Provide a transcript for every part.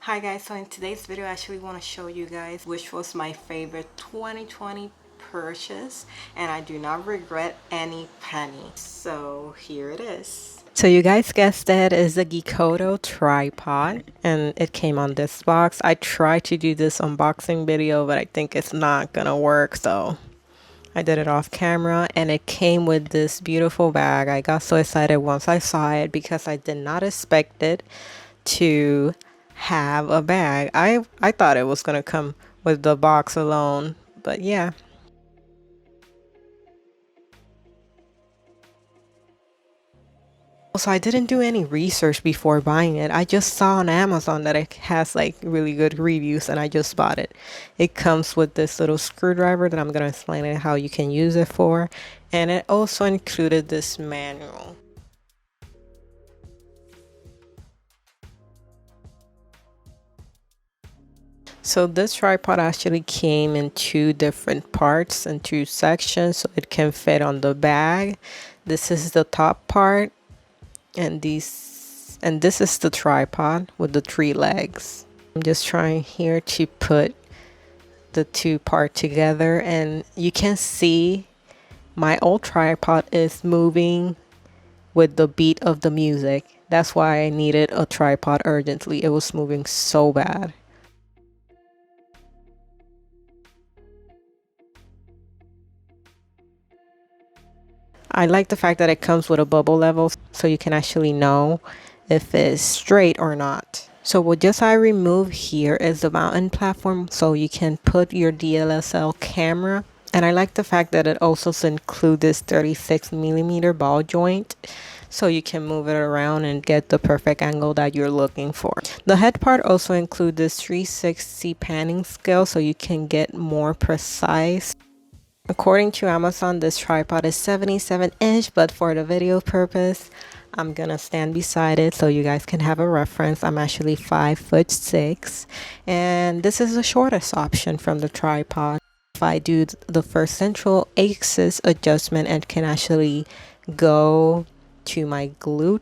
Hi guys, so in today's video I actually want to show you guys which was my favorite 2020 purchase, and I do not regret any penny. So here it is. So you guys guessed that is a Geekoto tripod, and it came on this box. I tried to do this unboxing video, but I think it's not gonna work, so I did it off camera, and it came with this beautiful bag. I got so excited once I saw it because I did not expect it to have a bag. I thought it was gonna come with the box alone, but yeah. So I didn't do any research before buying it. I just saw on Amazon that it has like really good reviews, and I just bought it. It comes with this little screwdriver that I'm gonna explain it how you can use it for, and it also included this manual. So this tripod actually came in two different parts and two sections, so it can fit on the bag. This is the top part, and this is the tripod with the three legs. I'm just trying here to put the two part together, and you can see my old tripod is moving with the beat of the music. That's why I needed a tripod urgently. It was moving so bad. I like the fact that it comes with a bubble level, so you can actually know if it's straight or not. So what just I removed here is the mounting platform, so you can put your DSLR camera. And I like the fact that it also includes this 36mm ball joint, so you can move it around and get the perfect angle that you're looking for. The head part also includes this 360 panning scale, so you can get more precise. According to Amazon, this tripod is 77-inch, but for the video purpose, I'm gonna stand beside it so you guys can have a reference. I'm actually 5'6", and this is the shortest option from the tripod. If I do the first central axis adjustment, it can actually go to my glute.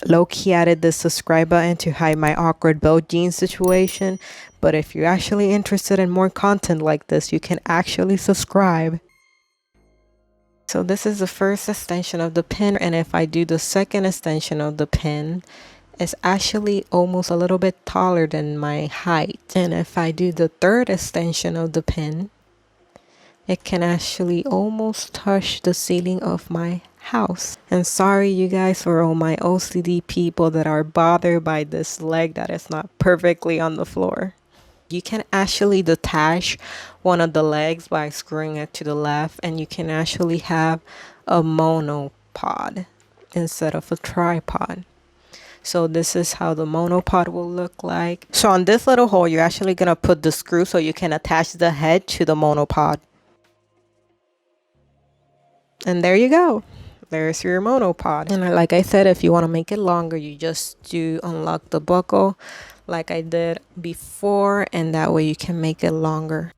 Low-key added the subscribe button to hide my awkward belt jeans situation, but if you're actually interested in more content like this, you can actually subscribe. So this is the first extension of the pin, and if I do the second extension of the pin, it's actually almost a little bit taller than my height. And if I do the third extension of the pin, it can actually almost touch the ceiling of my house. And sorry you guys for all my OCD people that are bothered by this leg that is not perfectly on the floor. You can actually detach one of the legs by screwing it to the left, and you can actually have a monopod instead of a tripod. So this is how the monopod will look like. So on this little hole, you're actually gonna put the screw so you can attach the head to the monopod. And there you go. There's your monopod. And like I said, if you want to make it longer, you just do unlock the buckle like I did before, and that way you can make it longer.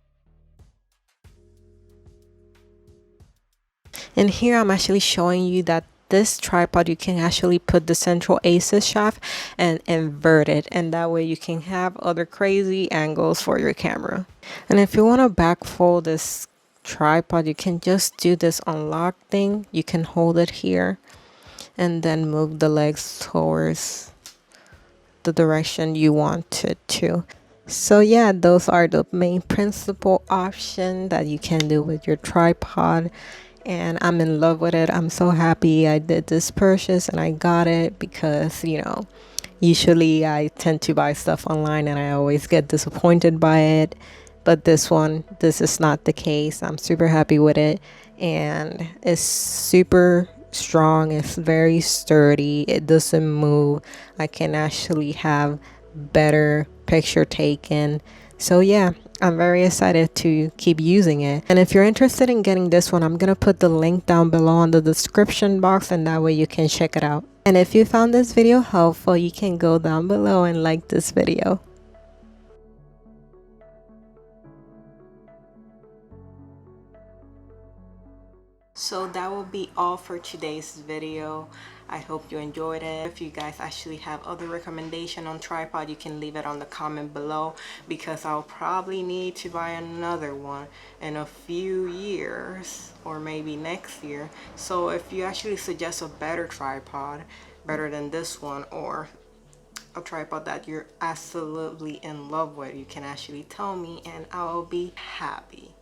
And here I'm actually showing you that this tripod, you can actually put the central axis shaft and invert it, and that way you can have other crazy angles for your camera. And if you want to backfold this tripod, you can just do this unlock thing. You can hold it here and then move the legs towards the direction you want it to. So yeah, those are the main principal options that you can do with your tripod, and I'm in love with it. I'm so happy I did this purchase and I got it because, you know, usually I tend to buy stuff online and I always get disappointed by it. But this is not the case. I'm super happy with it, and it's super strong. It's very sturdy. It doesn't move. I can actually have better picture taken. So yeah, I'm very excited to keep using it. And if you're interested in getting this one, I'm gonna put the link down below in the description box, and that way you can check it out. And if you found this video helpful, you can go down below and like this video. So that will be all for today's video. I hope you enjoyed it. If you guys actually have other recommendation on tripod, you can leave it on the comment below, because I'll probably need to buy another one in a few years or maybe next year. So if you actually suggest a better tripod, better than this one, or a tripod that you're absolutely in love with, you can actually tell me and I'll be happy.